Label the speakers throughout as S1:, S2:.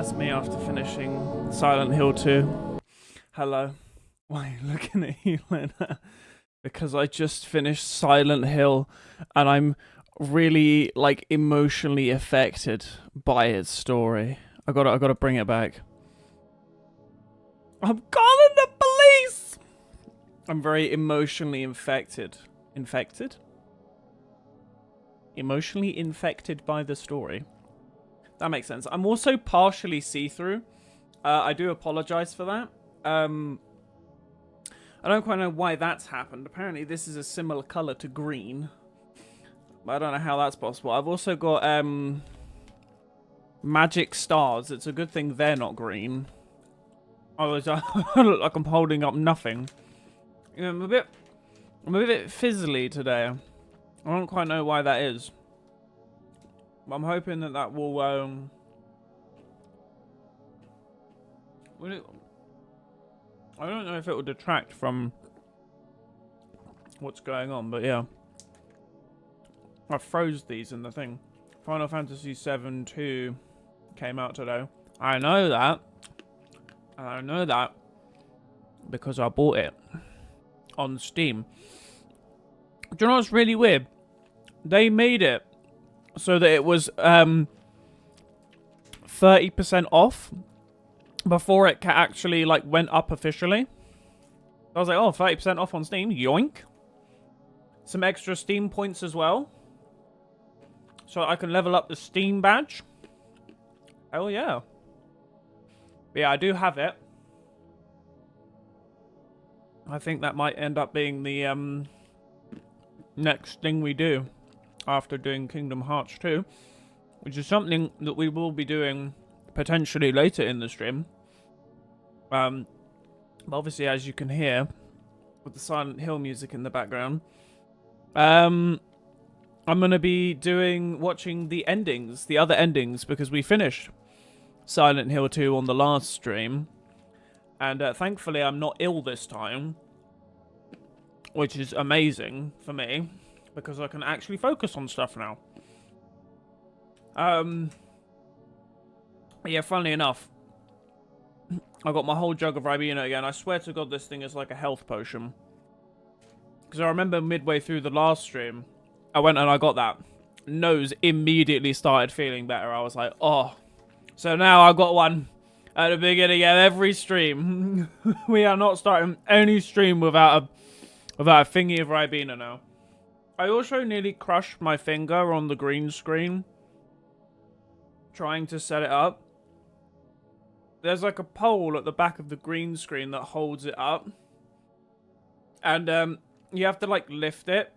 S1: That's me after finishing Silent Hill 2. Hello. Why are you looking at you like that? Because I just finished Silent Hill and I'm really like emotionally affected by its story. I gotta bring it back. I'm calling the police! I'm very emotionally infected. Infected? Emotionally infected by the story. That makes sense. I'm also partially see-through. I do apologize for that. I don't quite know why that's happened. Apparently this is a similar color to green. But I don't know how that's possible. I've also got magic stars. It's a good thing they're not green. Otherwise I look like I'm holding up nothing. You know, I'm a bit fizzly today. I don't quite know why that is. I'm hoping that will I don't know if it will detract from what's going on, but yeah. I froze these in the thing. Final Fantasy VII 2 came out today. I know that. And I know that because I bought it on Steam. Do you know what's really weird? They made it so that it was 30% off before it actually like went up officially. I was like, oh, 30% off on Steam, yoink. Some extra Steam points as well, so I can level up the Steam badge. Oh yeah. But yeah, I do have it. I think that might end up being the next thing we do after doing Kingdom Hearts 2, which is something that we will be doing potentially later in the stream. But obviously, as you can hear with the Silent Hill music in the background, I'm gonna be watching the endings, the other endings, because we finished Silent Hill 2 on the last stream, and thankfully I'm not ill this time, which is amazing for me because I can actually focus on stuff now. Yeah, funnily enough, I got my whole jug of Ribena again. I swear to God, this thing is like a health potion. Because I remember midway through the last stream, I went and I got that. Nose immediately started feeling better. I was like, oh. So now I got one at the beginning of every stream. We are not starting any stream without a thingy of Ribena now. I also nearly crushed my finger on the green screen trying to set it up. There's like a pole at the back of the green screen that holds it up. And you have to like lift it.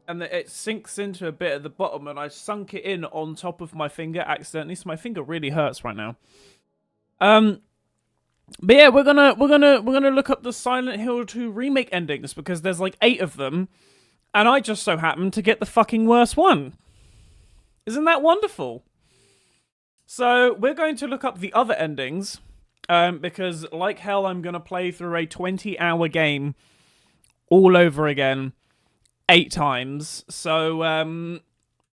S1: And it sinks into a bit at the bottom, and I sunk it in on top of my finger accidentally, so my finger really hurts right now. But yeah, we're gonna look up the Silent Hill 2 remake endings because there's like 8 of them, and I just so happened to get the fucking worst one. Isn't that wonderful? So we're going to look up the other endings, because like hell, I'm gonna play through a 20-hour game all over again 8 times. So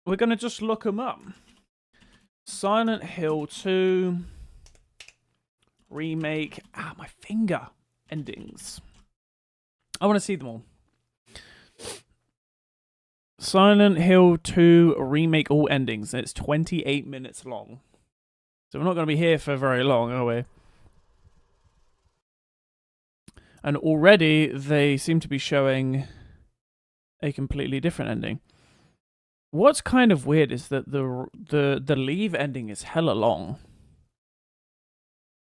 S1: we're gonna just look them up. Silent Hill 2 remake. My finger endings. I want to see them all. Silent Hill 2 remake all endings. It's 28 minutes long. So we're not going to be here for very long, are we? And already they seem to be showing a completely different ending. What's kind of weird is that the leave ending is hella long.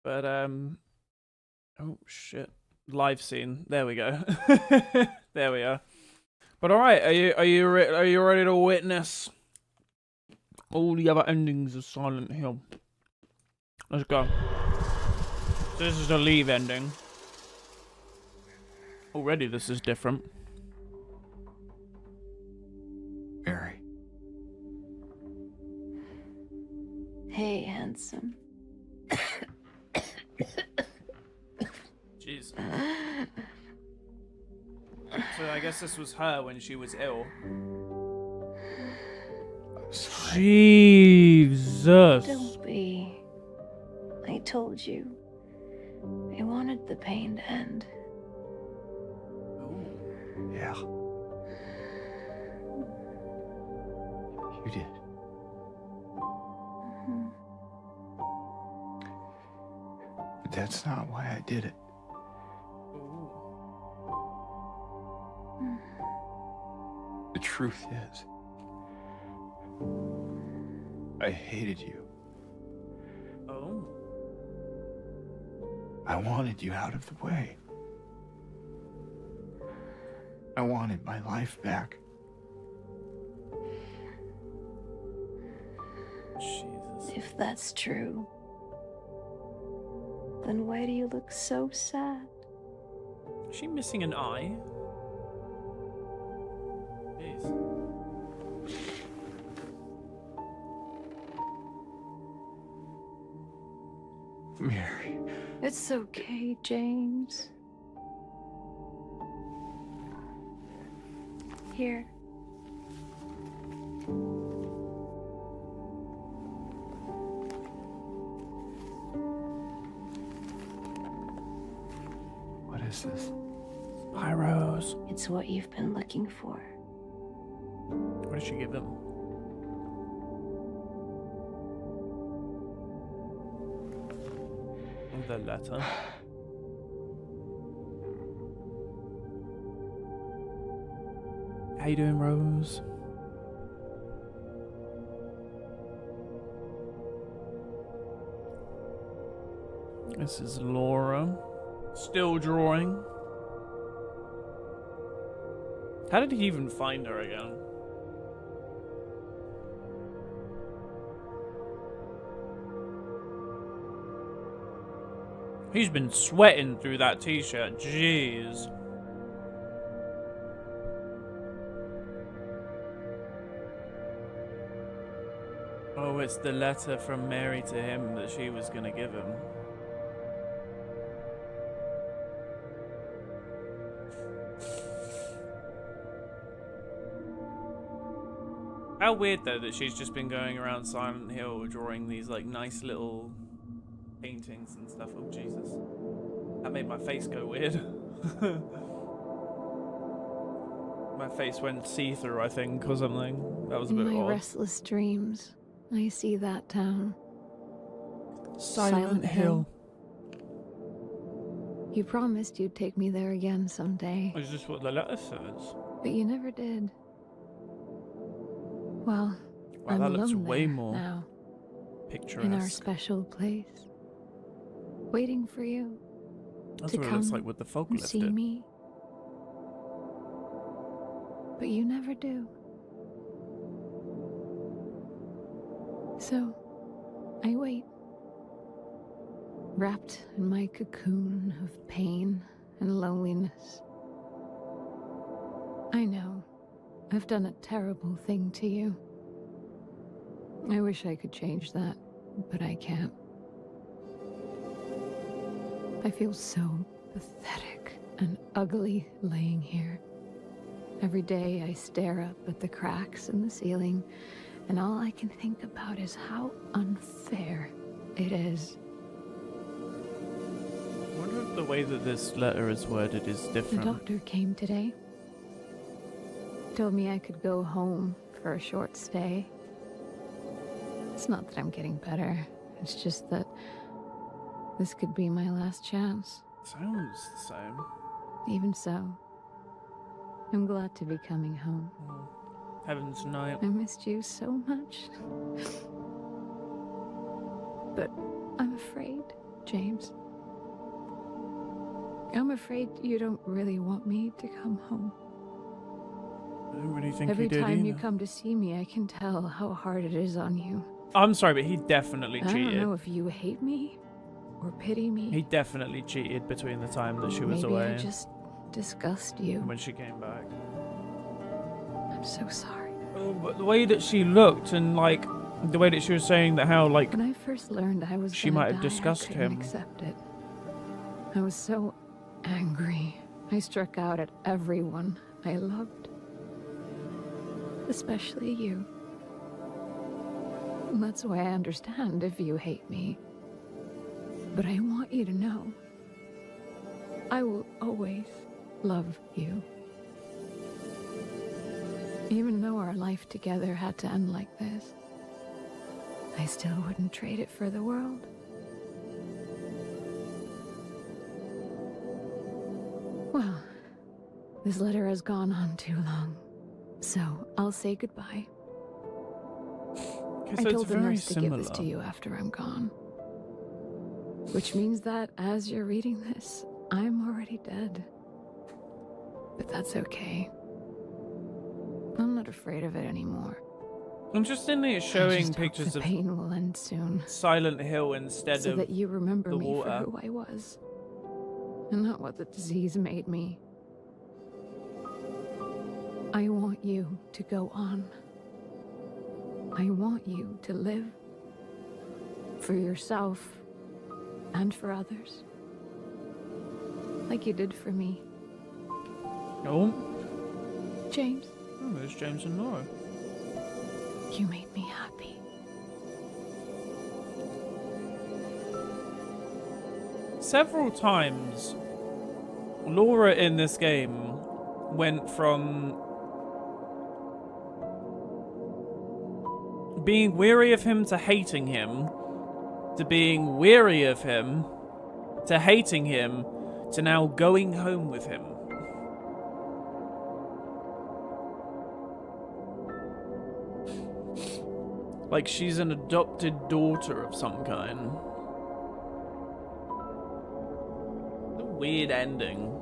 S1: But oh shit. Live scene. There we go. There we are. But all right, are you ready to witness all the other endings of Silent Hill? Let's go. So this is the leave ending. Already this is different.
S2: Mary.
S3: Hey, handsome.
S1: Jeez. So I guess this was her when she was ill.
S2: I'm sorry.
S1: Jesus.
S3: Don't be. told you. I wanted the pain to end.
S2: Yeah. You did.
S3: Mhm.
S2: But that's not why I did it. The truth is, I hated you.
S1: Oh.
S2: I wanted you out of the way. I wanted my life back.
S1: Jesus.
S3: If that's true, then why do you look so sad?
S1: Is she missing an eye? Jeez.
S2: Mary.
S3: It's okay, James. Here.
S2: What is this?
S1: Pyros.
S3: It's what you've been looking for.
S1: What did she give him? The letter. How you doing, Rose? This is Laura. Still drawing. How did he even find her again? He's been sweating through that t-shirt. Jeez. Oh, it's the letter from Mary to him that she was gonna give him. How weird though that she's just been going around Silent Hill drawing these like nice little paintings and stuff. Oh Jesus. That made my face go weird. My face went see-through, I think, or something. That was a bit
S4: In my
S1: odd.
S4: restless dreams, I see that town.
S1: Silent Hill.
S4: You promised you'd take me there again someday,
S1: Is this what the letter says?
S4: but you never did. Well,
S1: Wow,
S4: I'm
S1: that looks
S4: alone
S1: way
S4: there
S1: more
S4: now,
S1: picturesque.
S4: in our special place, waiting for you
S1: That's
S4: to
S1: what it looks
S4: come
S1: like with the fog
S4: and see
S1: lifted.
S4: me. But you never do. So, I wait, wrapped in my cocoon of pain and loneliness. I know, I've done a terrible thing to you. I wish I could change that, but I can't. I feel so pathetic and ugly laying here. Every day I stare up at the cracks in the ceiling, and all I can think about is how unfair it is.
S1: I wonder if the way that this letter is worded is
S4: The
S1: different.
S4: doctor came today. Told me I could go home for a short stay. It's not that I'm getting better. It's just that this could be my last chance.
S1: Sounds the same.
S4: Even so, I'm glad to be coming home.
S1: Heaven's night.
S4: I missed you so much. But I'm afraid, James. I'm afraid you don't really want me to come home.
S1: I don't really think
S4: Every
S1: he did
S4: time you
S1: either.
S4: come to see me, I can tell how hard it is on you.
S1: I'm sorry, but he definitely
S4: I don't
S1: cheated.
S4: know if you hate me or pity me.
S1: He definitely cheated between the time that she was
S4: Maybe
S1: away
S4: I just disgust you.
S1: and when she came back.
S4: I'm so sorry.
S1: Oh, but the way that she looked and like the way that she was saying that how like
S4: When I first learned I was
S1: She
S4: gonna
S1: might have
S4: die,
S1: discussed
S4: I couldn't
S1: him.
S4: accept it. I was so angry. I struck out at everyone I loved. Especially you. And that's why I understand if you hate me. But I want you to know, I will always love you. Even though our life together had to end like this, I still wouldn't trade it for the world. Well, this letter has gone on too long, so I'll say goodbye.
S1: Okay,
S4: I
S1: so
S4: told
S1: it's
S4: the
S1: very
S4: nurse to give this
S1: similar.
S4: to you after I'm gone. Which means that as you're reading this, I'm already dead. But that's okay. I'm not afraid of it anymore.
S1: Interestingly, it's
S4: I
S1: showing
S4: just hope
S1: pictures
S4: the
S1: of
S4: pain will end soon,
S1: Silent Hill instead
S4: so
S1: of
S4: that you remember
S1: the
S4: me for
S1: water.
S4: who I was, and not what the disease made me. I want you to go on. I want you to live. For yourself, and for others. Like you did for me.
S1: Oh,
S4: James,
S1: there's James and Laura.
S4: you made me happy.
S1: Several times, Laura in this game went from being weary of him to hating him, to being weary of him, to hating him, to now going home with him. Like she's an adopted daughter of some kind. A weird ending.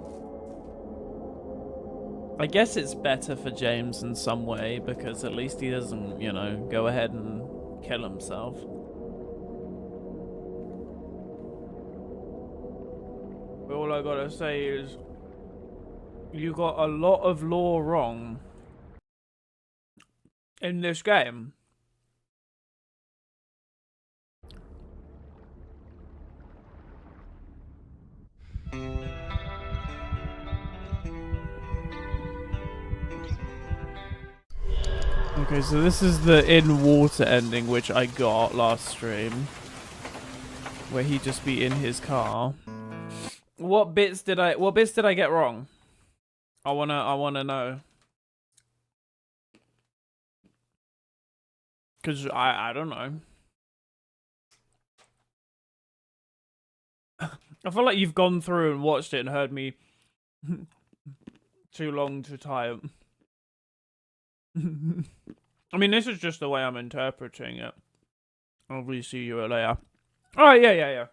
S1: I guess it's better for James in some way, because at least he doesn't, you know, go ahead and kill himself. All I gotta say is, you got a lot of lore wrong in this game. Okay, so this is the in water ending, which I got last stream, where he just be in his car. What bits did I get wrong? I wanna know. Cause I don't know. I feel like you've gone through and watched it and heard me too long to type. I mean, this is just the way I'm interpreting it. I'll re-see you later. Alright, yeah.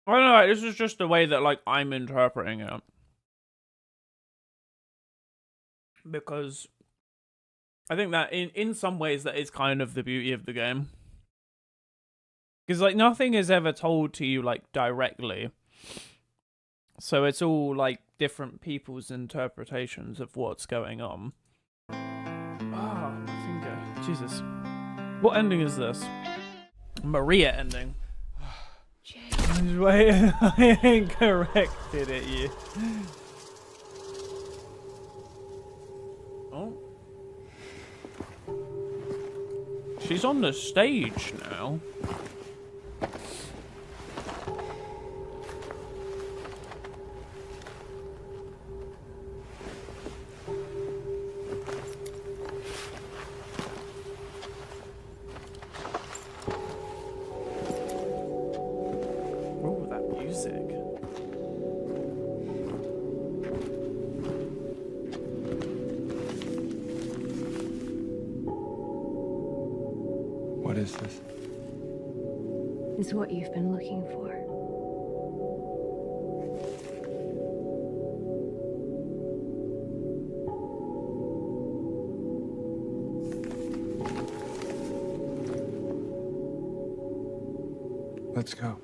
S1: I don't know, this is just the way that, like, I'm interpreting it. Because I think that in some ways that is kind of the beauty of the game. Because, like, nothing is ever told to you, like, directly. So it's all, like, different people's interpretations of what's going on. Ah, my finger. Jesus. What ending is this? Maria ending.
S4: James.
S1: Wait, I ain't corrected it, you. Oh. She's on the stage now. Oh, that music.
S2: What is this?
S3: Is what you've been looking for.
S2: Let's go.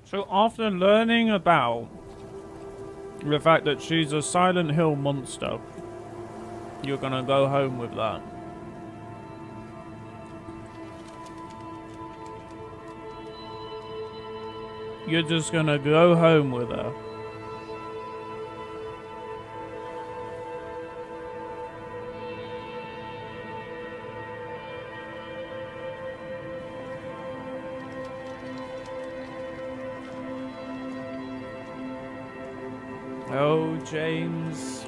S1: So after learning about the fact that she's a Silent Hill monster, you're gonna go home with that. You're just gonna go home with her. go, James.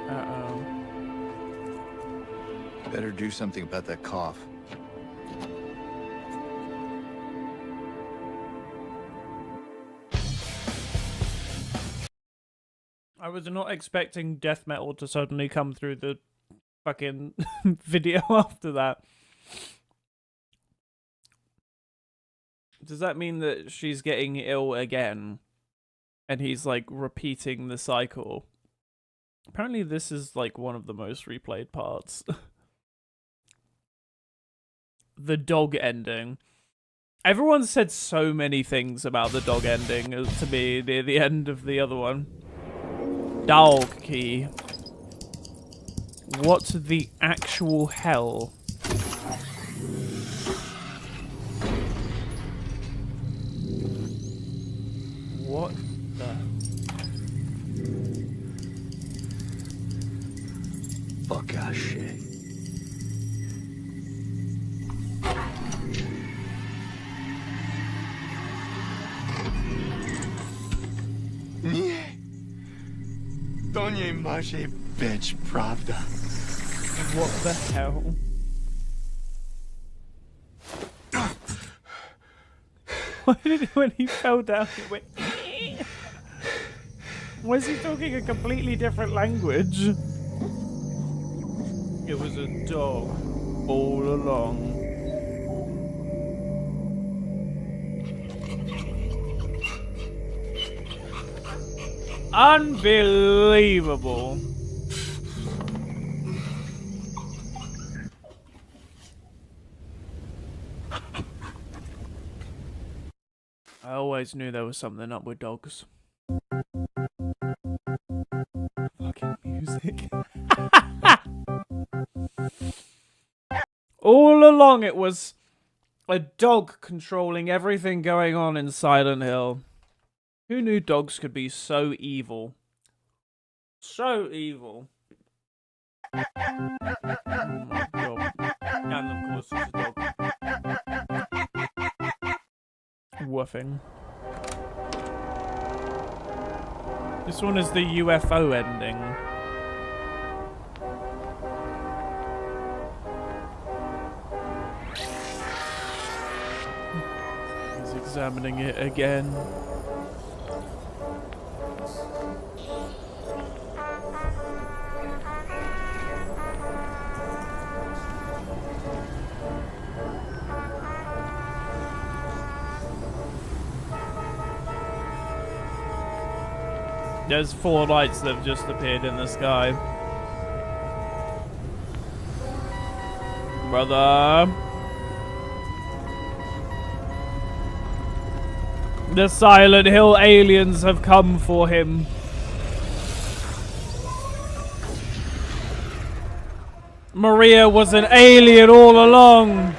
S1: Uh-oh.
S5: Better do something about that cough.
S1: I was not expecting death metal to suddenly come through the fucking video after that. Does that mean that she's getting ill again? And he's like repeating the cycle? Apparently this is like one of the most replayed parts. The dog ending. Everyone said so many things about the dog ending to me near the end of the other one. Dog key. What the actual hell? What the...
S5: Fuck ass shit.
S2: Nie. To nie może być prawda.
S1: What the hell? Why did it, when he fell down, it went... Was he talking a completely different language? It was a dog all along. Unbelievable. I always knew there was something up with dogs. Fucking music. All along it was a dog controlling everything going on in Silent Hill. Who knew dogs could be so evil? So evil. Oh my god. And of course it's a dog. Woofing. This one is the UFO ending. He's examining it again. There's 4 lights that have just appeared in the sky. Brother. The Silent Hill aliens have come for him. Maria was an alien all along.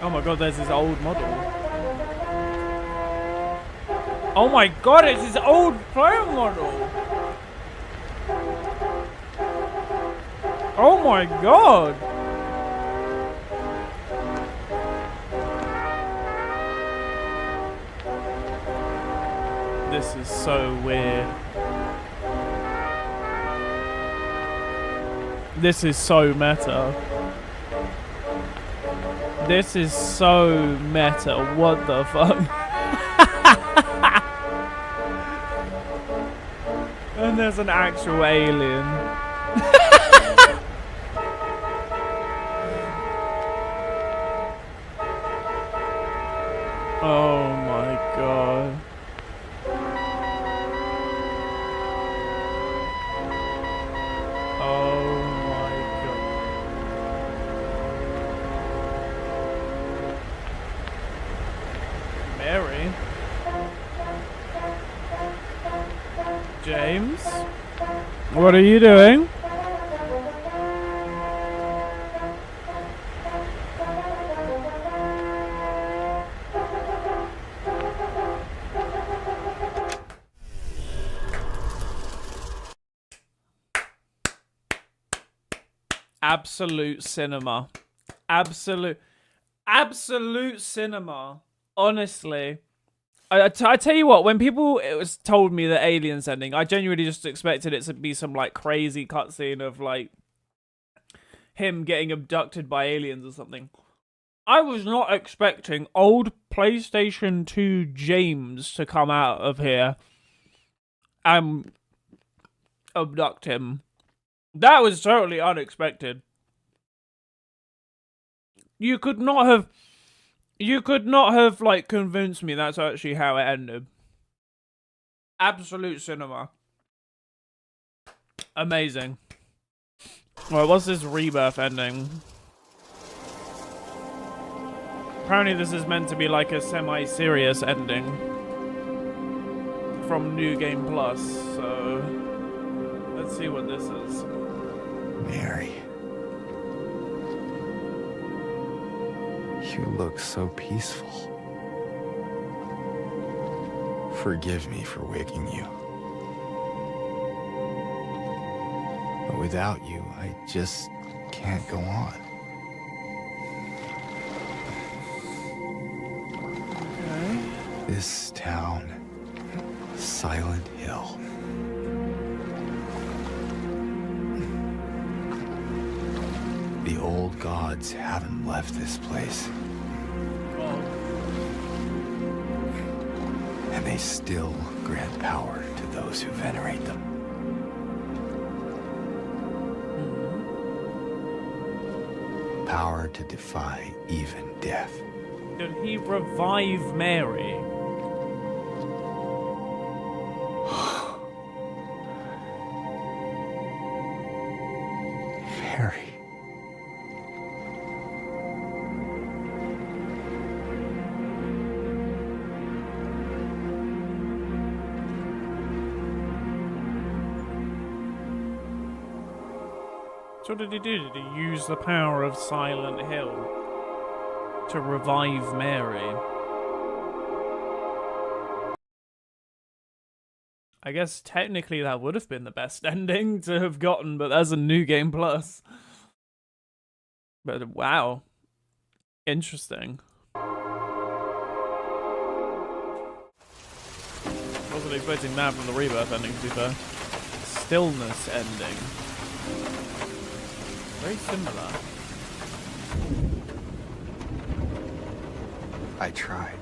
S1: Oh my god, there's his old model. Oh my god, it's his old player model. Oh my god. This is so weird. This is so meta. This is so meta. What the fuck? And there's an actual alien. Oh my god. Oh my god. Mary? James? What are you doing? Absolute cinema. Absolute cinema. Honestly. I tell you what, when people told me the Aliens ending, I genuinely just expected it to be some like crazy cutscene of like him getting abducted by aliens or something. I was not expecting old PlayStation 2 James to come out of here and abduct him. That was totally unexpected. You could not have like convinced me that's actually how it ended. Absolute cinema. Amazing. Well, what's this rebirth ending? Apparently this is meant to be like a semi-serious ending from New Game Plus, so let's see what this is.
S2: Mary. You look so peaceful. Forgive me for waking you. But without you, I just can't go on.
S1: Okay.
S2: This town, Silent Hill. The old gods haven't left this place. And they still grant power to those who venerate them. Power to defy even death.
S1: Did he revive Mary?
S2: Mary.
S1: So what did he do? Did he use the power of Silent Hill to revive Mary? I guess technically that would have been the best ending to have gotten, but that's a New Game Plus. But wow. Interesting. Wasn't expecting that from the Rebirth ending, to be fair. Stillness ending. Very similar.
S2: I tried.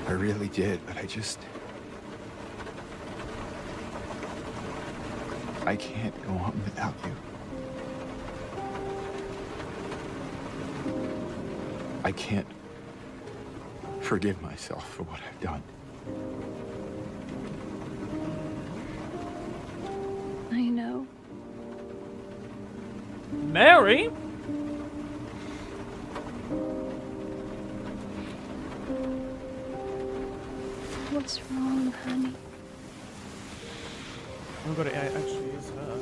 S2: I really did, but I can't go on without you. I can't forgive myself for what I've done.
S3: I know.
S1: Mary?
S3: What's wrong, honey?
S1: Oh god, it actually is her.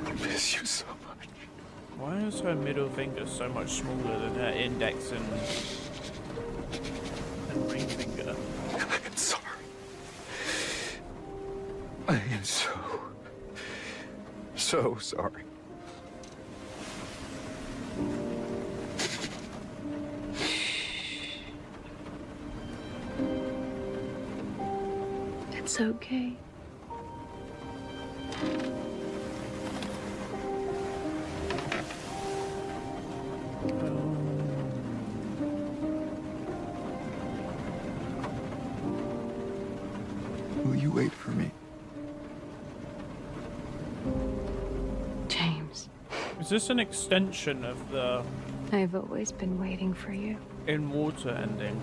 S2: I miss you so much.
S1: Why is her middle finger so much smaller than her index and ring finger?
S2: I am sorry. I am so sorry.
S3: It's okay.
S2: Will you wait for me?
S3: James,
S1: Is this an extension of the
S3: I've always been waiting for you.
S1: In Water ending?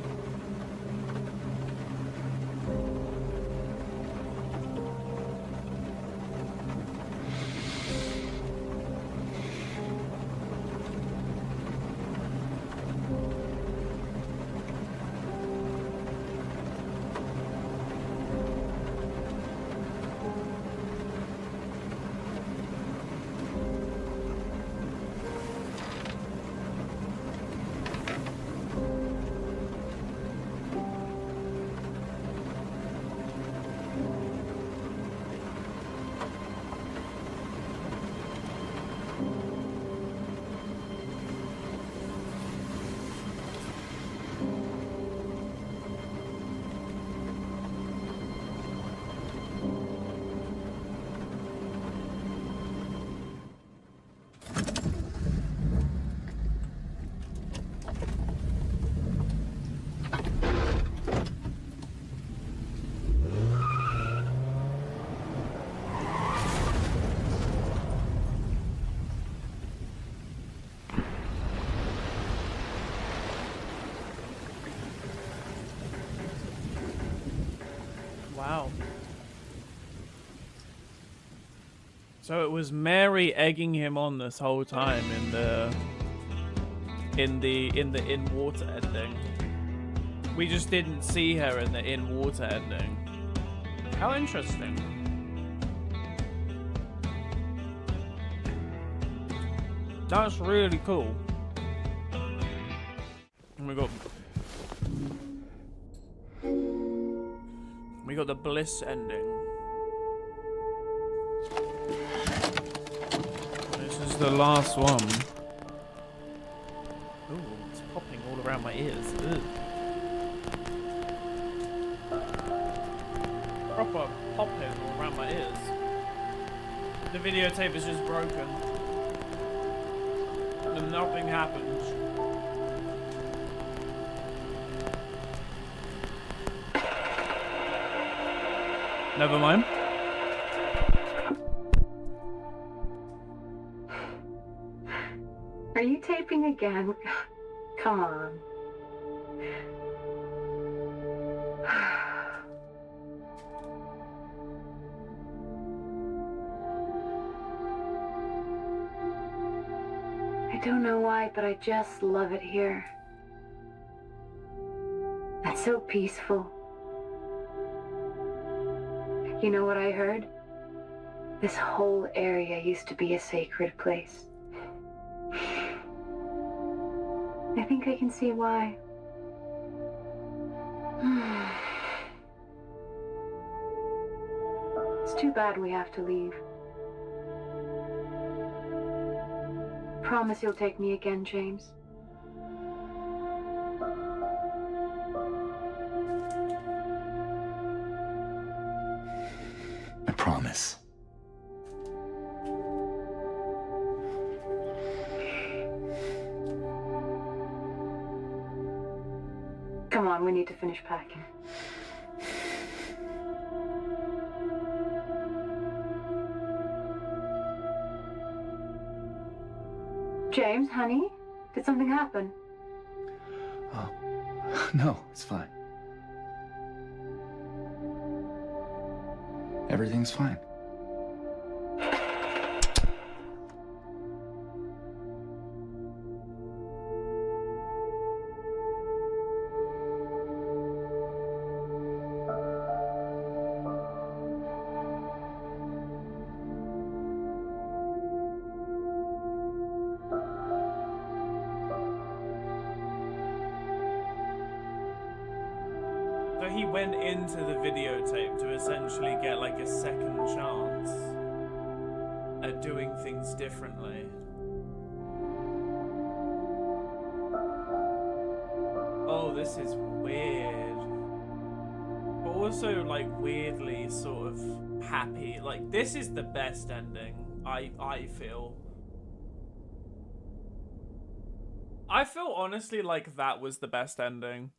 S1: So it was Mary egging him on this whole time in the in water ending. We just didn't see her in the in water ending. How interesting. That's really cool. And we got the Bliss ending. This is the last one. Ooh, it's popping all around my ears. Ugh. Proper popping all around my ears. The videotape is just broken. And nothing happens. Never mind.
S6: Are you taping again? Come on. I don't know why, but I just love it here. It's so peaceful. You know what I heard? This whole area used to be a sacred place. I think I can see why. It's too bad we have to leave. Promise you'll take me again, James.
S2: I promise.
S6: Come on, we need to finish packing. James, honey, did something happen?
S2: Oh, no, it's fine. Everything's fine.
S1: So he went into the videotape to essentially get like a second chance at doing things differently. Oh, this is weird. But also like weirdly sort of happy. Like this is the best ending, I feel. I feel honestly like that was the best ending.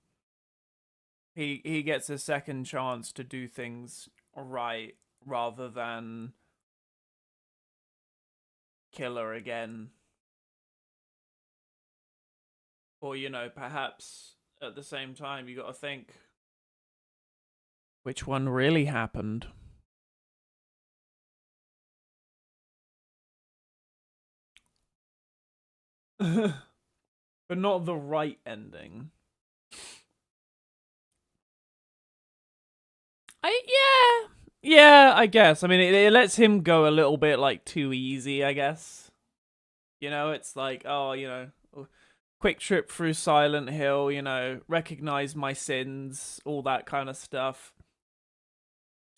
S1: He gets a second chance to do things right rather than kill her again. Or, you know, perhaps at the same time you got to think which one really happened. But not the right ending. Yeah, I guess. I mean, it lets him go a little bit, like, too easy, I guess. You know, it's like, oh, you know, quick trip through Silent Hill, you know, recognize my sins, all that kind of stuff.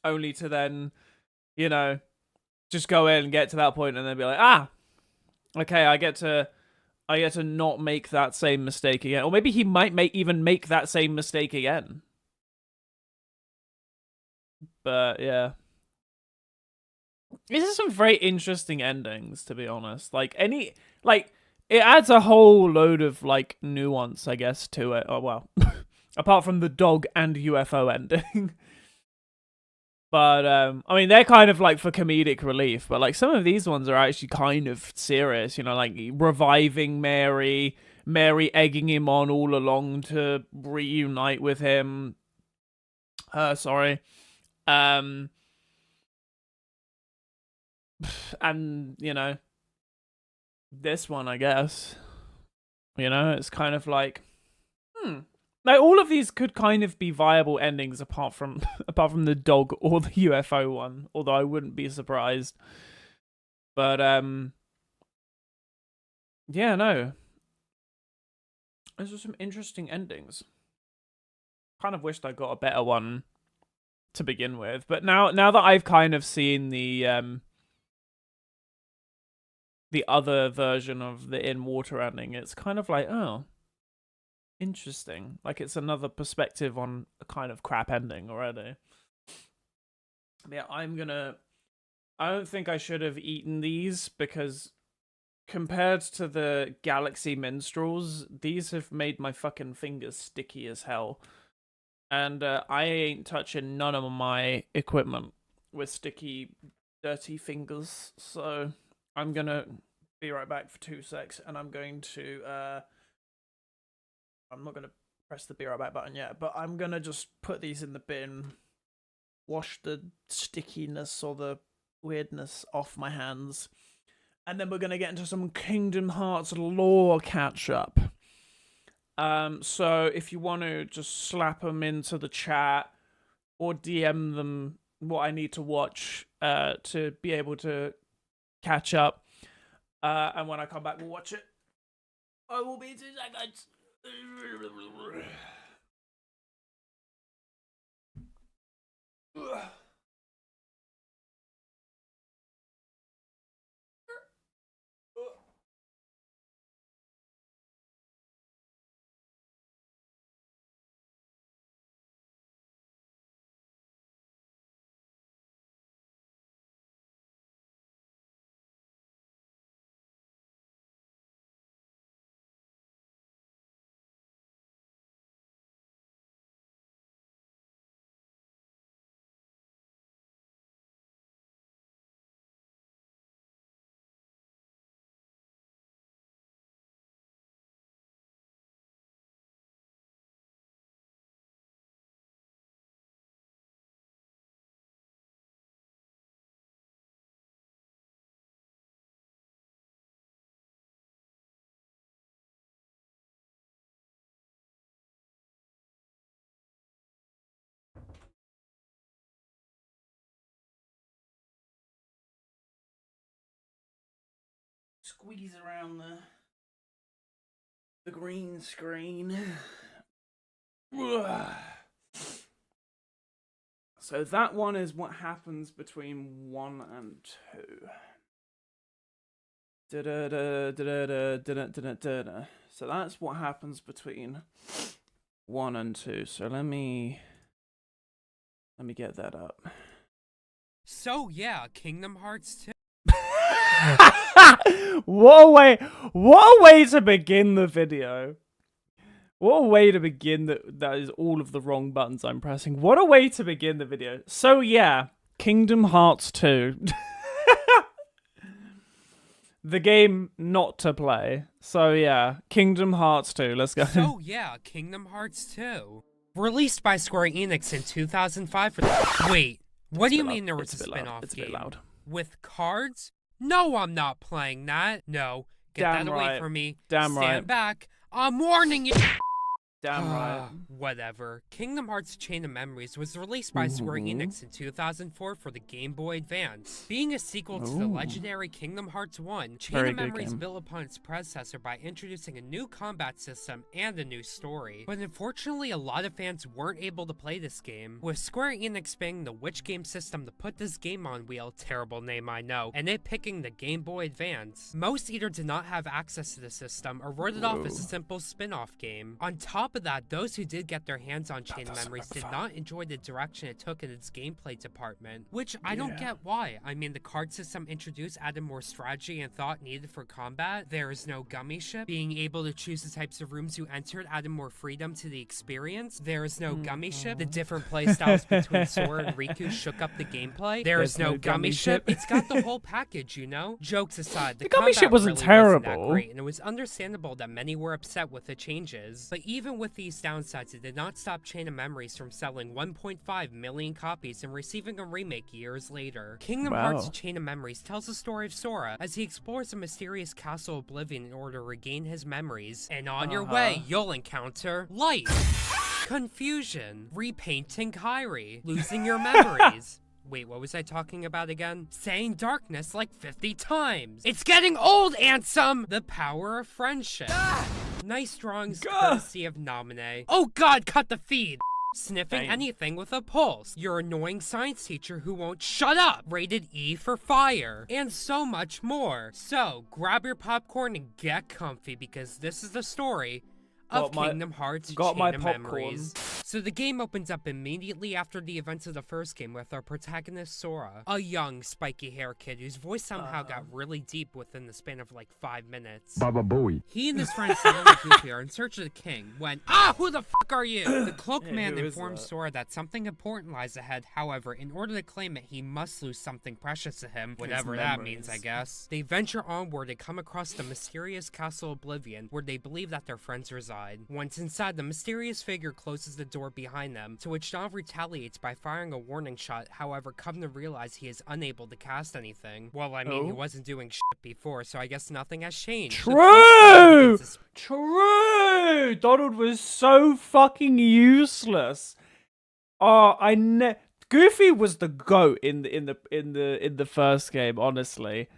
S1: Only to then, you know, just go in and get to that point and then be like, ah, okay, I get to not make that same mistake again. Or maybe he might even make that same mistake again. But yeah, these are some very interesting endings, to be honest. Like it adds a whole load of like nuance, I guess, to it. Oh well, apart from the dog and UFO ending. But I mean, they're kind of like for comedic relief. But like some of these ones are actually kind of serious. You know, like reviving Mary egging him on all along to reunite with him. Sorry. And, you know, this one, I guess, you know, it's kind of like, like all of these could kind of be viable endings apart from the dog or the UFO one, although I wouldn't be surprised. But yeah, no, those are some interesting endings. Kind of wished I got a better one to begin with, but now that I've kind of seen the other version of the in water ending, it's kind of like, oh, interesting. Like, it's another perspective on a kind of crap ending already. Yeah, I don't think I should have eaten these, because compared to the Galaxy Minstrels, these have made my fucking fingers sticky as hell. And I ain't touching none of my equipment with sticky, dirty fingers. So I'm gonna be right back for 2 secs, and I'm going to I'm not gonna press the be right back button yet, but I'm gonna just put these in the bin, wash the stickiness or the weirdness off my hands, and then we're gonna get into some Kingdom Hearts lore catch up. So if you want to just slap them into the chat or DM them what I need to watch to be able to catch up, and when I come back we'll watch it. I will be 2 seconds. Squeeze around the green screen. So that one is what happens between 1 and 2. So that's what happens between 1 and 2. So let me get that up.
S7: So yeah, Kingdom Hearts 2.
S1: What a way to begin the video. What a way to begin that is all of the wrong buttons I'm pressing. What a way to begin the video. So yeah, Kingdom Hearts 2. The game not to play. So yeah, Kingdom Hearts 2. Let's go.
S7: So yeah, Kingdom Hearts 2. Released by Square Enix in 2005 for the... Wait, what do you mean there was a spin-off game?
S1: It's a bit loud.
S7: With cards? No, I'm not playing that. No, get that away from me. Stand back. I'm warning you.
S1: Damn right.
S7: Whatever. Kingdom Hearts Chain of Memories was released by Square Enix in 2004 for the Game Boy Advance. Being a sequel to the legendary Kingdom Hearts 1, Chain of Memories built upon its predecessor by introducing a new combat system and a new story. But unfortunately, a lot of fans weren't able to play this game, with Square Enix banning the Which Game system to put this game on wheel, terrible name I know, and it picking the Game Boy Advance. Most either did not have access to the system or wrote it off as a simple spin-off game. On top of that, those who did get their hands on Chain of Memories did not enjoy the direction it took in its gameplay department, which I don't get why. I mean, the card system introduced added more strategy and thought needed for combat. There is no gummy ship. Being able to choose the types of rooms you entered added more freedom to the experience. There is no gummy ship. The different playstyles between Sora and Riku shook up the gameplay. There is no gummy ship. It's got the whole package, you know? Jokes aside, the
S1: gummy ship wasn't
S7: really
S1: terrible.
S7: wasn't that great, and it was understandable that many were upset with the changes. But even even with these downsides, it did not stop Chain of Memories from selling 1.5 million copies and receiving a remake years later. Kingdom Hearts Chain of Memories tells the story of Sora as he explores a mysterious castle Oblivion in order to regain his memories. And on your way, you'll encounter life, confusion, repainting Kairi, losing your memories. Wait, what was I talking about again? Saying darkness like 50 times. It's getting old, Ansem! The power of friendship. Nice drawings courtesy of Nominee. Oh god, cut the feed! Sniffing anything with a pulse. Your annoying science teacher who won't shut up. Rated E for fire. And so much more. So, grab your popcorn and get comfy because this is the story of Kingdom Hearts Chain of Memories. So the game opens up immediately after the events of the first game with our protagonist Sora, a young, spiky hair kid whose voice somehow got really deep within the span of like 5 minutes.
S2: Baba Booey.
S7: He and his friends Leon and Goofy are in search of the king when, who the fuck are you? The cloaked man informs Sora that something important lies ahead. However, in order to claim it, he must lose something precious to him, whatever that means, I guess. They venture onward and come across the mysterious Castle Oblivion, where they believe that their friends reside. Once inside, the mysterious figure closes the door behind them, to which Donald retaliates by firing a warning shot. However, come to realize he is unable to cast anything. Well, I mean, he wasn't doing shit before, so I guess nothing has changed.
S1: True! True! Donald was so fucking useless. Goofy was the GOAT in the first game, honestly.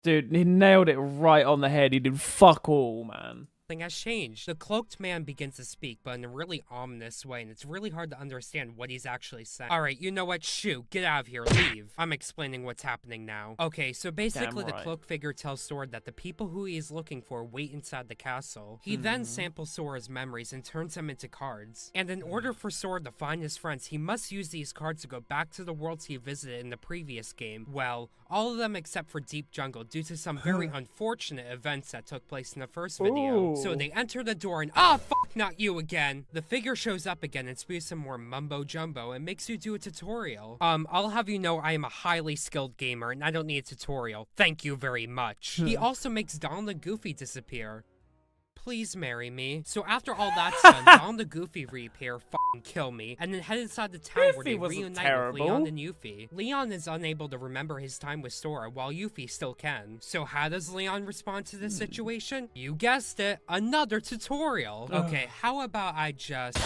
S1: Dude, he nailed it right on the head. He did fuck all, man.
S7: Nothing has changed. The cloaked man begins to speak, but in a really ominous way, and it's really hard to understand what he's actually saying. Alright, you know what? Shoot, get out of here, leave. I'm explaining what's happening now. Okay, so basically the cloaked figure tells Sora that the people who he is looking for wait inside the castle. He then samples Sora's memories and turns them into cards. And in order for Sora to find his friends, he must use these cards to go back to the worlds he visited in the previous game. Well, all of them except for Deep Jungle, due to some very unfortunate events that took place in the first video. So they enter the door and fuck, not you again. The figure shows up again and spews some more mumbo jumbo and makes you do a tutorial. I'll have you know I am a highly skilled gamer and I don't need a tutorial. Thank you very much. He also makes Donald and Goofy disappear. Please marry me. So after all that's done, Donald and Goofy reappear, fucking kill me, and then head inside the town where they reunite with Leon and Yuffie. Leon is unable to remember his time with Sora, while Yuffie still can. So how does Leon respond to this situation? You guessed it, another tutorial. Okay, how about I just...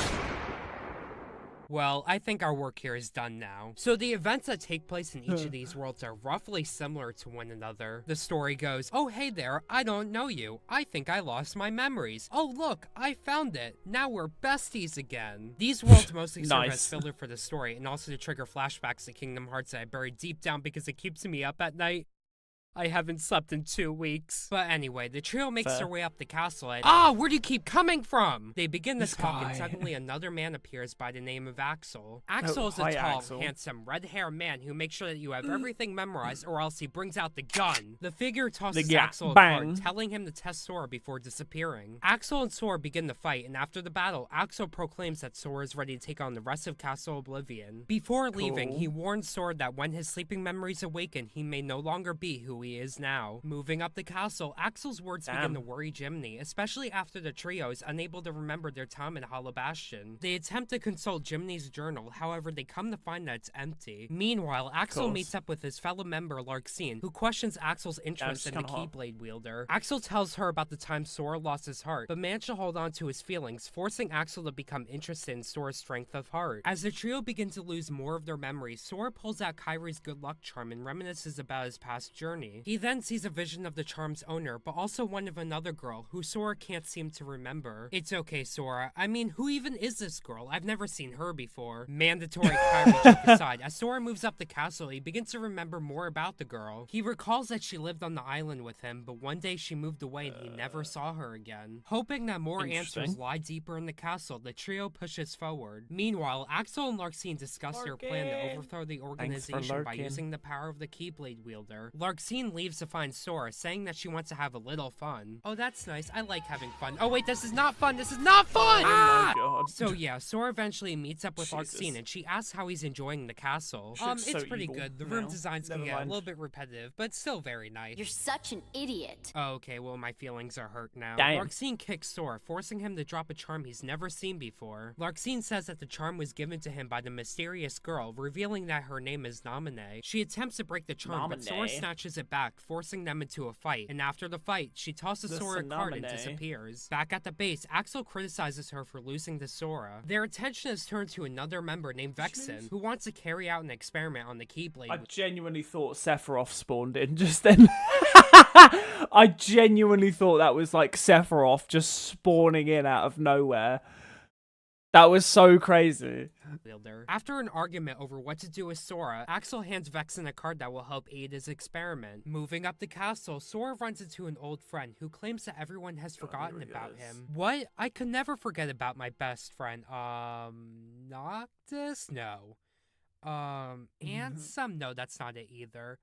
S7: Well, I think our work here is done now. So the events that take place in each of these worlds are roughly similar to one another. The story goes, oh hey there, I don't know you. I think I lost my memories. Oh look, I found it. Now we're besties again. These worlds mostly serve as filler for the story and also to trigger flashbacks to Kingdom Hearts that I buried deep down because it keeps me up at night. I haven't slept in 2 weeks. But anyway, the trio makes their way up the castle and where do you keep coming from? They begin to talk and suddenly another man appears by the name of Axel. Axel is a tall, handsome, red-haired man who makes sure that you have everything memorized or else he brings out the gun. The figure tosses Axel a card, telling him to test Sora before disappearing. Axel and Sora begin to fight, and after the battle, Axel proclaims that Sora is ready to take on the rest of Castle Oblivion. Before leaving, he warns Sora that when his sleeping memories awaken, he may no longer be who he is now. Moving up the castle, Axel's words begin to worry Jiminy, especially after the trio is unable to remember their time in Hollow Bastion. They attempt to consult Jiminy's journal, however they come to find that it's empty. Meanwhile, Axel meets up with his fellow member Larxene, who questions Axel's interest in the Keyblade wielder. Axel tells her about the time Sora lost his heart, but managed to hold on to his feelings, forcing Axel to become interested in Sora's strength of heart. As the trio begin to lose more of their memories, Sora pulls out Kairi's good luck charm and reminisces about his past journey. He then sees a vision of the charm's owner, but also one of another girl, who Sora can't seem to remember. It's okay, Sora. I mean, who even is this girl? I've never seen her before. Mandatory Kairi joke aside, as Sora moves up the castle, he begins to remember more about the girl. He recalls that she lived on the island with him, but one day she moved away and he never saw her again. Hoping that more answers lie deeper in the castle, the trio pushes forward. Meanwhile, Axel and Larxene discuss their plan to overthrow the organization by using the power of the Keyblade wielder. Larxene leaves to find Sora, saying that she wants to have a little fun. Oh, that's nice. I like having fun. Oh wait, this is not fun. This is not fun!
S1: Oh my god. god.
S7: So yeah, Sora eventually meets up with
S1: Jesus.
S7: Larxene, and she asks how he's enjoying the castle.
S1: Shit's
S7: It's
S1: so
S7: pretty
S1: evil
S7: good. The room
S1: now.
S7: designs can
S1: Never
S7: get a
S1: mind.
S7: little bit repetitive, but still very nice.
S8: You're such an idiot.
S7: Oh, okay, well, my feelings are hurt now.
S1: Damn.
S7: Larxene kicks Sora, forcing him to drop a charm he's never seen before. Larxene says that the charm was given to him by the mysterious girl, revealing that her name is Naminé. She attempts to break the charm, but Sora
S1: Naminé.
S7: snatches it back, forcing them into a fight. And after the fight, she tosses
S1: The
S7: Sora a card and
S1: Naminé.
S7: disappears. Back at the base, Axel criticizes her for losing to Sora. Their attention is turned to another member named Vexen, who wants to carry out an experiment on the Keyblade.
S1: I genuinely thought Sephiroth spawned in just then. I genuinely thought that was like Sephiroth just spawning in out of nowhere. That was so crazy.
S7: After an argument over what to do with Sora, Axel hands Vexen a card that will help aid his experiment. Moving up the castle, Sora runs into an old friend who claims that everyone has forgotten about him. What? I could never forget about my best friend. Noctis? No. Ansem? No, that's not it either.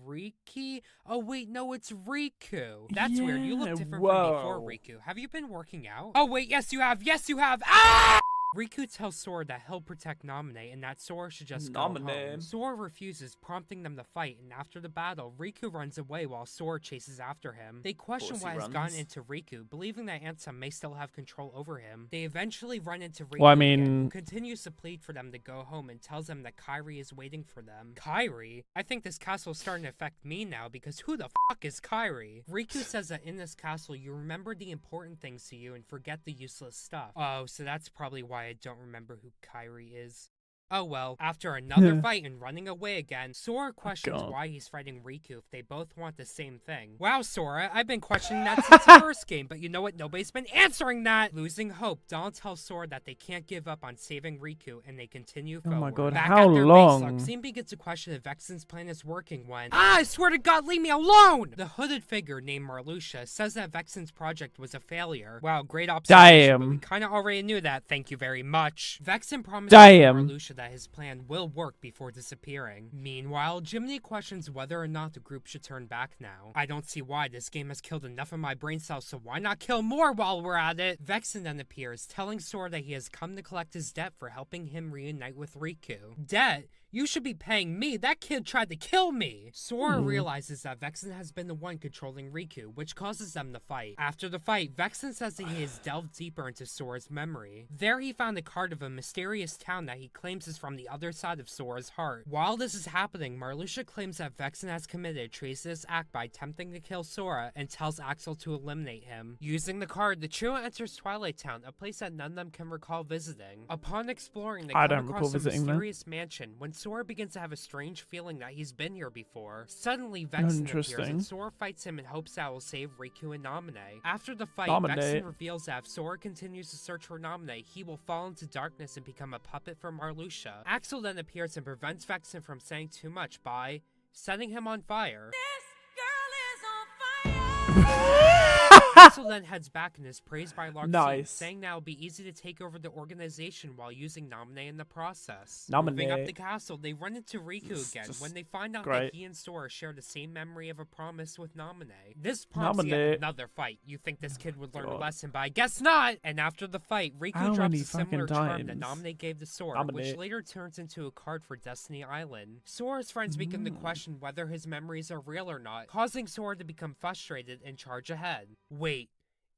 S7: Riki? Oh wait, no, it's Riku. That's weird. You look different from before, Riku. Have you been working out? Oh wait, yes you have. Yes you have. Ah! Riku tells Sora that he'll protect Naminé and that Sora should just go home. Sora refuses, prompting them to fight, and after the battle, Riku runs away while Sora chases after him. They question what has gotten into Riku, believing that Ansem may still have control over him. They eventually run into Riku again, who continues to plead for them to go home and tells them that Kairi is waiting for them. Kairi? I think this castle is starting to affect me now, because who the fuck is Kairi? Riku says that in this castle, you remember the important things to you and forget the useless stuff. Oh, so that's probably why I don't remember who Kairi is. Oh well, after another fight and running away again, Sora questions why he's fighting Riku if they both want the same thing. Wow, Sora, I've been questioning that since the first game, but you know what? Nobody's been answering that! Losing hope, Dawn tells Sora that they can't give up on saving Riku, and they continue forward.
S1: Oh my god,
S7: Back
S1: how
S7: at their
S1: long?
S7: base, Larxene begins to question if Vexen's plan is working when— I swear to God, leave me alone! The hooded figure named Marluxia says that Vexen's project was a failure. Wow, great observation, but we kinda already knew that, thank you very much. Vexen promises Marluxia that his plan will work before disappearing. Meanwhile, Jiminy questions whether or not the group should turn back now. I don't see why. This game has killed enough of my brain cells, so why not kill more while we're at it? Vexen then appears, telling Sora that he has come to collect his debt for helping him reunite with Riku. Debt? You should be paying me. That kid tried to kill me. Sora realizes that Vexen has been the one controlling Riku, which causes them to fight. After the fight, Vexen says that he has delved deeper into Sora's memory. There he found a card of a mysterious town that he claims is from the other side of Sora's heart. While this is happening, Marluxia claims that Vexen has committed a treasonous act by attempting to kill Sora and tells Axel to eliminate him. Using the card, the trio enters Twilight Town, a place that none of them can recall visiting. Upon exploring, they come across a mysterious mansion when Sora begins to have a strange feeling that he's been here before. Suddenly, Vexen appears and Sora fights him in hopes that will save Riku and Naminé. After the fight, Vexen reveals that if Sora continues to search for Naminé, he will fall into darkness and become a puppet for Marluxia. Axel then appears and prevents Vexen from saying too much by setting him on fire. This girl is on fire! Axel then heads back and is praised by Larxene, saying that it'll be easy to take over the organization while using Naminé in the process. Moving up the castle, they run into Riku again when they find out that he and Sora share the same memory of a promise with Naminé. This prompts yet another fight. You think this kid would learn a lesson, but I guess not! And after the fight, Riku drops a similar charm that Naminé gave to Sora, which later turns into a card for Destiny Island. Sora's friends begin to question whether his memories are real or not, causing Sora to become frustrated and charge ahead. Wait,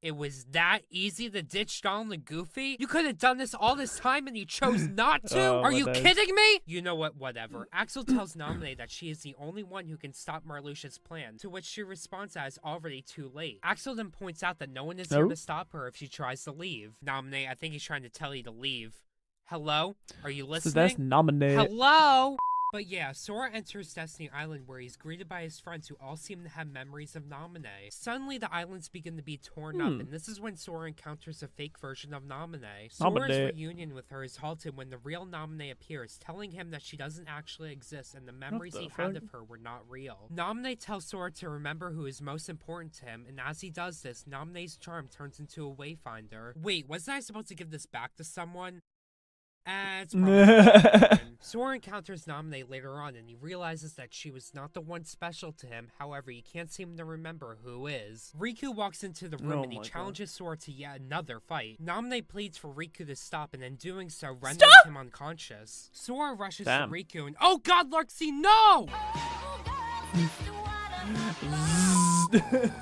S7: it was that easy to ditch Donald and Goofy? You could have done this all this time and you chose not to? Are you kidding me? You know what, whatever. Axel tells Naminé that she is the only one who can stop Marluxia's plan, to which she responds that it's already too late. Axel then points out that no one is here to stop her if she tries to leave. Naminé, I think he's trying to tell you to leave. Hello? Are you listening?
S1: So that's Naminé.
S7: Hello? But yeah, Sora enters Destiny Island where he's greeted by his friends who all seem to have memories of Naminé. Suddenly, the islands begin to be torn up, and this is when Sora encounters a fake version of Naminé. Sora's reunion with her is halted when the real Naminé appears, telling him that she doesn't actually exist and the memories he had of her were not real. Naminé tells Sora to remember who is most important to him, and as he does this, Naminé's charm turns into a wayfinder. Wait, wasn't I supposed to give this back to someone? It's probably not gonna happen. Sora encounters Namine later on, and he realizes that she was not the one special to him. However, he can't seem to remember who is. Riku walks into the room and he challenges Sora to yet another fight. Namine pleads for Riku to stop, and in doing so, renders him unconscious. Sora rushes to Riku and oh god, Larxene, no!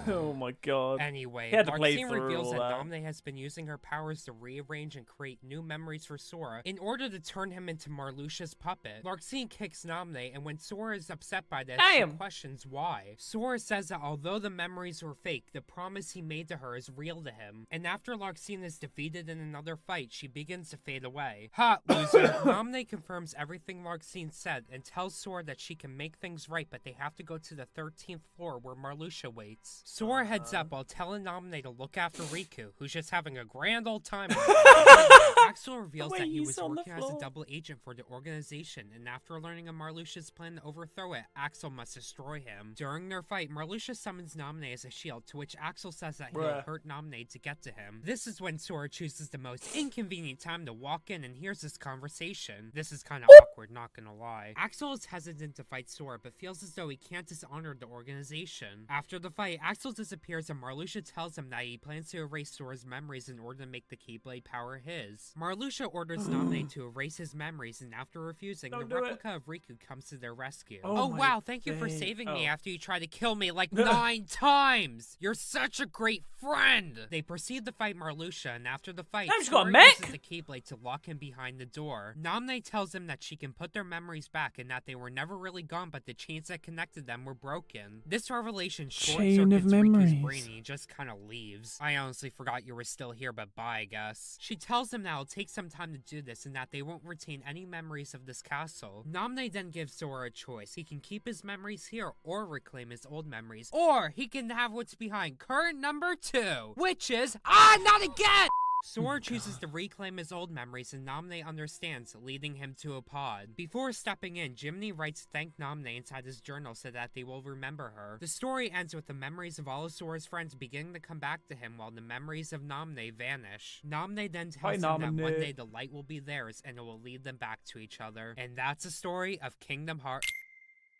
S1: Oh my god.
S7: Anyway, Larxene reveals that Namine has been using her powers to rearrange and create new memories for Sora in order to turn him into Marluxia's puppet. Larxene kicks Namine, and when Sora is upset by this, she questions why. Sora says that although the memories were fake, the promise he made to her is real to him. And after Larxene is defeated in another fight, she begins to fade away. Ha, loser. Namine confirms everything Larxene said and tells Sora that she can make things right, but they have to go to the 13th floor where Marluxia waits. Sora heads up while telling Namine to look after Riku, who's just having a grand old time. Axel reveals that he was working as a double agent for the organization, and after learning of Marluxia's plan to overthrow it, Axel must destroy him. During their fight, Marluxia summons Namine as a shield, to which Axel says that he'll hurt Namine to get to him. This is when Sora chooses the most inconvenient time to walk in and hears this conversation. This is kinda awkward, not gonna lie. Axel is hesitant to fight Sora, but feels as though he can't dishonor the organization. After the fight, Axel disappears and Marluxia tells him that he plans to erase Sora's memories in order to make the Keyblade power his. Marluxia orders Namine to erase his memories, and after refusing, the replica of Riku comes to their rescue. Oh wow, thank you for saving me after you tried to kill me like 9 times! You're such a great friend! They proceed to fight Marluxia, and after the fight, Sora uses the Keyblade to lock him behind the door. Namine tells him that she can put their memories back and that they were never really gone, but the chains that connected them were broken. This revelation short-circuits Riku's brain and he just kinda leaves. I honestly forgot you were still here, but bye, I guess. She tells him that it'll take some time to do this and that they won't retain any memories of this castle. Namine then gives Sora a choice. He can keep his memories here or reclaim his old memories, or he can have what's behind current number 2, which is not again! Sora chooses to reclaim his old memories and Namine understands, leading him to a pod. Before stepping in, Jiminy writes thank Namine inside his journal so that they will remember her. The story ends with the memories of all of Sora's friends beginning to come back to him while the memories of Namine vanish. Namine then tells him that one day the light will be theirs and it will lead them back to each other. And that's the story of Kingdom Hearts.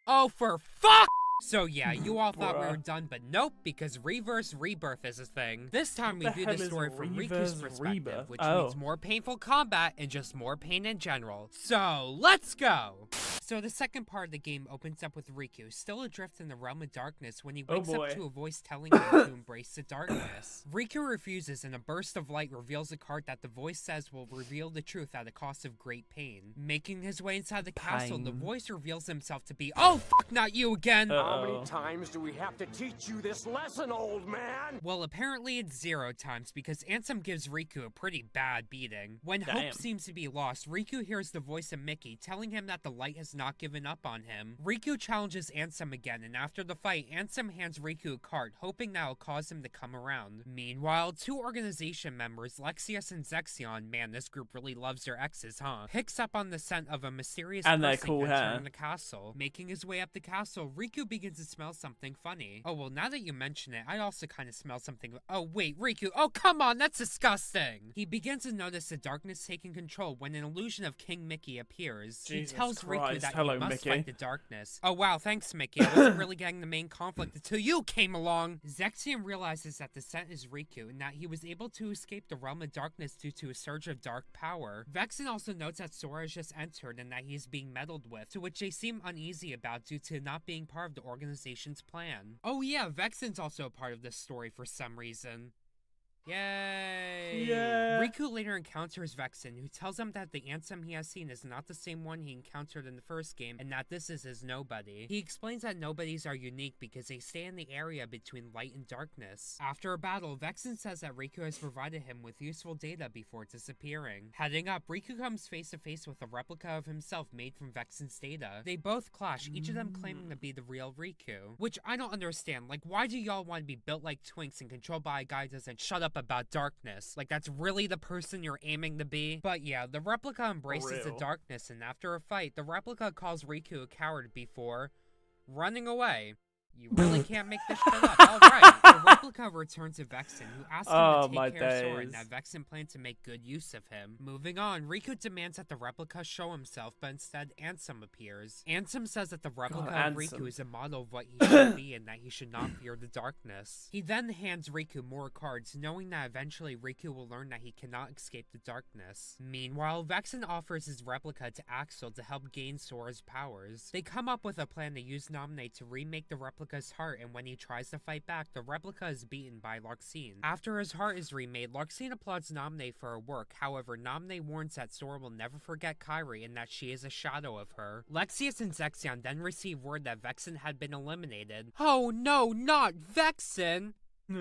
S7: Oh, for fuck! So yeah, you all thought we were done, but nope, because Reverse Rebirth is a thing. This time we view the story from Riku's perspective, which means more painful combat and just more pain in general. So, let's go! So the second part of the game opens up with Riku, still adrift in the realm of darkness when he wakes up to a voice telling him to embrace the darkness. Riku refuses and a burst of light reveals a card that the voice says will reveal the truth at a cost of great pain. Making his way inside the castle, the voice reveals himself to be, oh fuck, not you again!
S8: How many times do we have to teach you this lesson, old man?
S7: Well, apparently it's 0 times because Ansem gives Riku a pretty bad beating. When hope seems to be lost, Riku hears the voice of Mickey telling him that the light has not given up on him. Riku challenges Ansem again, and after the fight, Ansem hands Riku a card, hoping that will cause him to come around. Meanwhile, 2 organization members, Lexius and Zexion, man, this group really loves their exes, huh? Picks up on the scent of a mysterious person entering the castle. Making his way up the castle, Riku begins to smell something funny. Oh, well, now that you mention it, I also kind of smell something. Oh, wait, Riku. Oh, come on, that's disgusting. He begins to notice the darkness taking control when an illusion of King Mickey appears. He tells Riku that he must fight the darkness. Oh, wow, thanks, Mickey. I wasn't really getting the main conflict until you came along. Zexion realizes that the scent is Riku and that he was able to escape the realm of darkness due to a surge of dark power. Vexen also notes that Sora has just entered and that he is being meddled with, to which they seem uneasy about due to not being part of the organization's plan. Oh yeah, Vexen's also a part of this story for some reason. Yay! Yeah. Riku later encounters Vexen, who tells him that the Ansem he has seen is not the same one he encountered in the first game, and that this is his nobody. He explains that nobodies are unique because they stay in the area between light and darkness. After a battle, Vexen says that Riku has provided him with useful data before disappearing. Heading up, Riku comes face to face with a replica of himself made from Vexen's data. They both clash, each of them claiming to be the real Riku. Which I don't understand, like why do y'all want to be built like twinks and controlled by a guy who doesn't shut up about darkness? Like that's really the person you're aiming to be? But yeah, the replica embraces the darkness, and after a fight, the replica calls Riku a coward before running away. You really can't make this shit up. Alright. The replica returns to Vexen, who asks him
S1: Oh,
S7: to
S1: my
S7: take care of Sora, and
S1: days.
S7: that Vexen plans to make good use of him. Moving on, Riku demands that the replica show himself, but instead Ansem appears. Ansem says that the replica of
S1: Ansem.
S7: Riku is a model of what he should be and that he should not fear the darkness. He then hands Riku more cards, knowing that eventually Riku will learn that he cannot escape the darkness. Meanwhile, Vexen offers his replica to Axel to help gain Sora's powers. They come up with a plan to use Namne to remake the replica's heart, and when he tries to fight back, the replica is beaten by Larxene. After his heart is remade, Larxene applauds Namne for her work. However, Namne warns that Sora will never forget Kairi and that she is a shadow of her. Lexius and Zexion then receive word that Vexen had been eliminated. Oh no, not Vexen!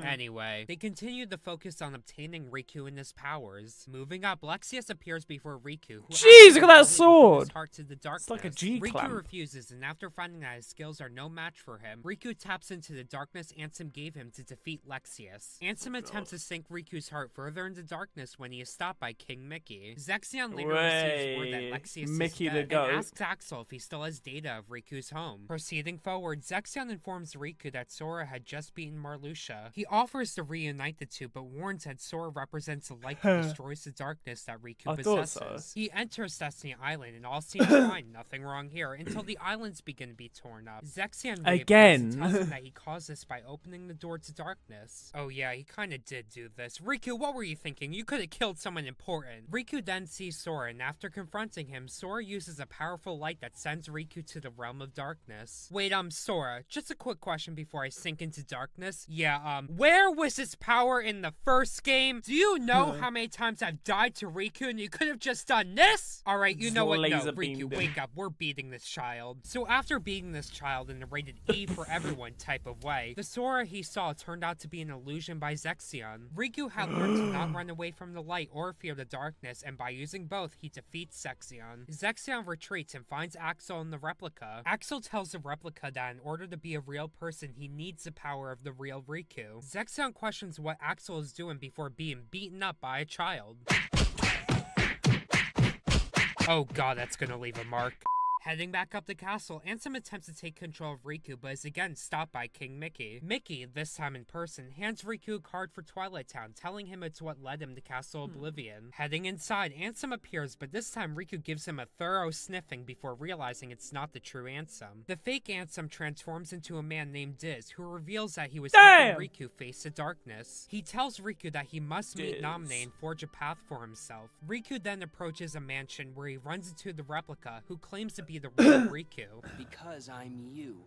S7: Anyway, they continue to focus on obtaining Riku and his powers. Moving up, Lexius appears before Riku, who
S1: Jeez, look at that
S7: accidentally opens
S1: sword!
S7: his heart to the darkness.
S1: It's like a G
S7: Riku
S1: clamp.
S7: refuses, and after finding that his skills are no match for him, Riku taps into the darkness Ansem gave him to defeat Lexius. Ansem attempts to sink Riku's heart further into darkness when he is stopped by King Mickey. Zexion later receives word that Lexius
S1: Mickey
S7: is
S1: the
S7: dead
S1: goat.
S7: and asks Axel if he still has data of Riku's home. Proceeding forward, Zexion informs Riku that Sora had just beaten Marluxia. He offers to reunite the two, but warns that Sora represents the light that destroys the darkness that Riku
S1: I thought
S7: possesses.
S1: so.
S7: He enters Destiny Island and all seems fine, nothing wrong here, until the islands begin to be torn up. Zexion
S1: Again.
S7: tells him that he caused this by opening the door to darkness. Oh yeah, he kinda did do this. Riku, what were you thinking? You could've killed someone important. Riku then sees Sora, and after confronting him, Sora uses a powerful light that sends Riku to the realm of darkness. Wait, Sora, just a quick question before I sink into darkness. Yeah, where was his power in the first game? Do you know how many times I've died to Riku and you could have just done this? Alright, you know what? No,
S1: Laser
S7: Riku,
S1: beamed him.
S7: wake up. We're beating this child. So after beating this child in a rated E for everyone type of way, the Sora he saw turned out to be an illusion by Zexion. Riku had learned to not run away from the light or fear the darkness, and by using both, he defeats Zexion. Zexion retreats and finds Axel in the replica. Axel tells the replica that in order to be a real person, he needs the power of the real Riku. Zexion questions what Axel is doing before being beaten up by a child. Oh god, that's gonna leave a mark. Heading back up the castle, Ansem attempts to take control of Riku, but is again stopped by King Mickey. Mickey, this time in person, hands Riku a card for Twilight Town, telling him it's what led him to Castle Oblivion. Heading inside, Ansem appears, but this time Riku gives him a thorough sniffing before realizing it's not the true Ansem. The fake Ansem transforms into a man named Diz, who reveals that he was helping Riku face the darkness. He tells Riku that he must meet Namne and forge a path for himself. Riku then approaches a mansion where he runs into the replica, who claims to be the real Riku.
S9: Because I'm you.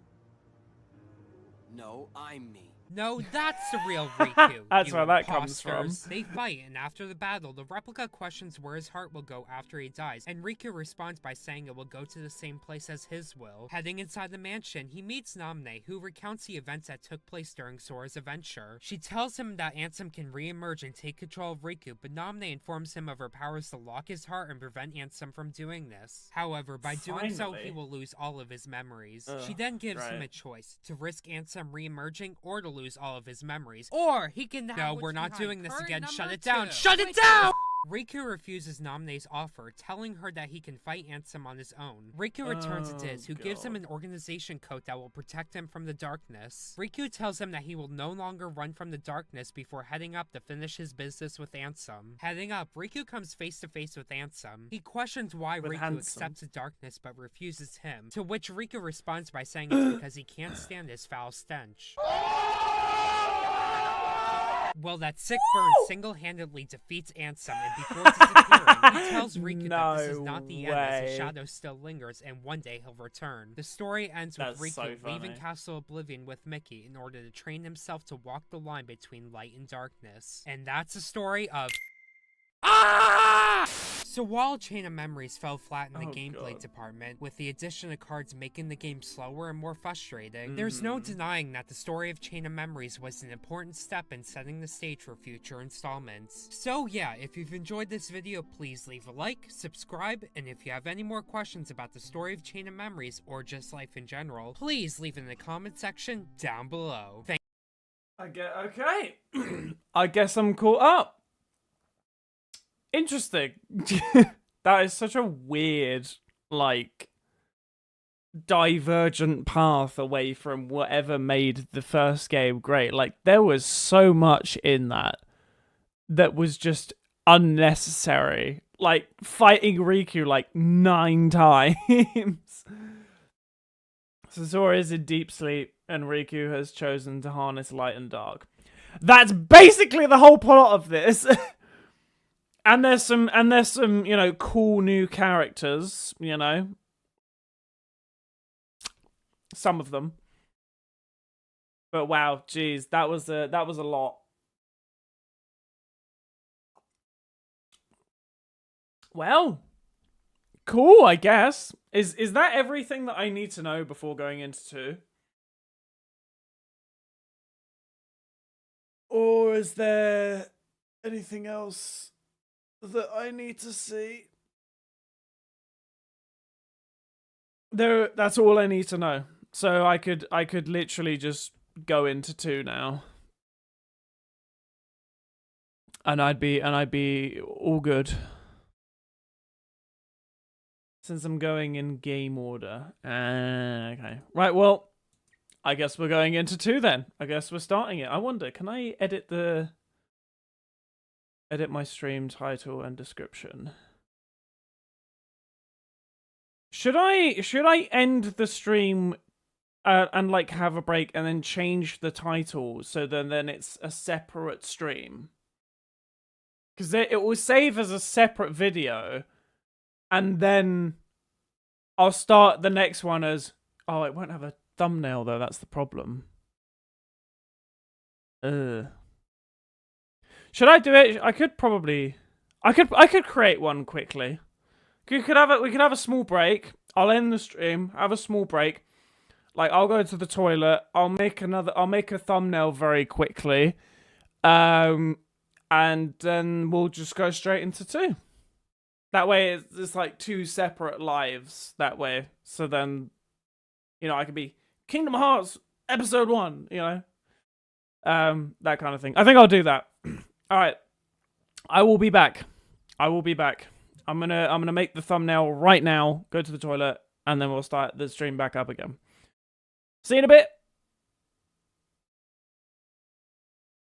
S9: No, I'm me.
S7: No, that's the real Riku.
S1: That's
S7: you
S1: where that comes
S7: imposters.
S1: from.
S7: They fight, and after the battle, the replica questions where his heart will go after he dies, and Riku responds by saying it will go to the same place as his will. Heading inside the mansion, he meets Namne, who recounts the events that took place during Sora's adventure. She tells him that Ansem can re-emerge and take control of Riku, but Namne informs him of her powers to lock his heart and prevent Ansem from doing this. However, by doing so, he will lose all of his memories. She then gives him a choice, to risk Ansem re-emerging or to lose all of his memories. Or he can No, we're not doing this again. Shut it down. Shut it down! Riku refuses Namne's offer, telling her that he can fight Ansem on his own. Riku returns to Diz, who gives him an organization coat that will protect him from the darkness. Riku tells him that he will no longer run from the darkness before heading up to finish his business with Ansem. Heading up, Riku comes face to face with Ansem. He questions why Riku accepts the darkness but refuses him, to which Riku responds by saying it's because he can't stand his foul stench. Well, that sick burn single-handedly defeats Ansem, and before disappearing, he tells Riku that this is not the end, as the shadow still lingers, and one day he'll return. The story ends with Riku leaving Castle Oblivion with Mickey in order to train himself to walk the line between light and darkness. And that's the story of... So while Chain of Memories fell flat in the gameplay department, with the addition of cards making the game slower and more frustrating, there's no denying that the story of Chain of Memories was an important step in setting the stage for future installments. So yeah, if you've enjoyed this video, please leave a like, subscribe, and if you have any more questions about the story of Chain of Memories or just life in general, please leave it in the comment section down below.
S1: Okay. I guess I'm caught up. Interesting. That is such a weird, like, divergent path away from whatever made the first game great. Like, there was so much in that was just unnecessary. Like, fighting Riku like 9 times. Sasori is in deep sleep, and Riku has chosen to harness light and dark. That's basically the whole plot of this. And there's some, you know, cool new characters, you know. Some of them. But wow, geez, that was a lot. Well, cool, I guess. Is that everything that I need to know before going into 2? Or is there anything else that I need to see? That's all I need to know. So I could literally just go into 2 now. And I'd be all good. Since I'm going in game order. Okay. Right, well, I guess we're going into 2 then. I guess we're starting it. I wonder, can I edit my stream title and description? Should I end the stream and like have a break and then change the title so then it's a separate stream? Because it will save as a separate video. And then I'll start the next one as... Oh, it won't have a thumbnail, though. That's the problem. Should I do it? I could probably... I could create one quickly. We could have a small break. I'll end the stream. Have a small break. Like, I'll go to the toilet. I'll make a thumbnail very quickly. And then we'll just go straight into 2. That way, it's like 2 separate lives that way. So then, you know, I could be Kingdom Hearts Episode 1, you know? That kind of thing. I think I'll do that. All right. I will be back. I'm gonna make the thumbnail right now, go to the toilet, and then we'll start the stream back up again. See you in a bit.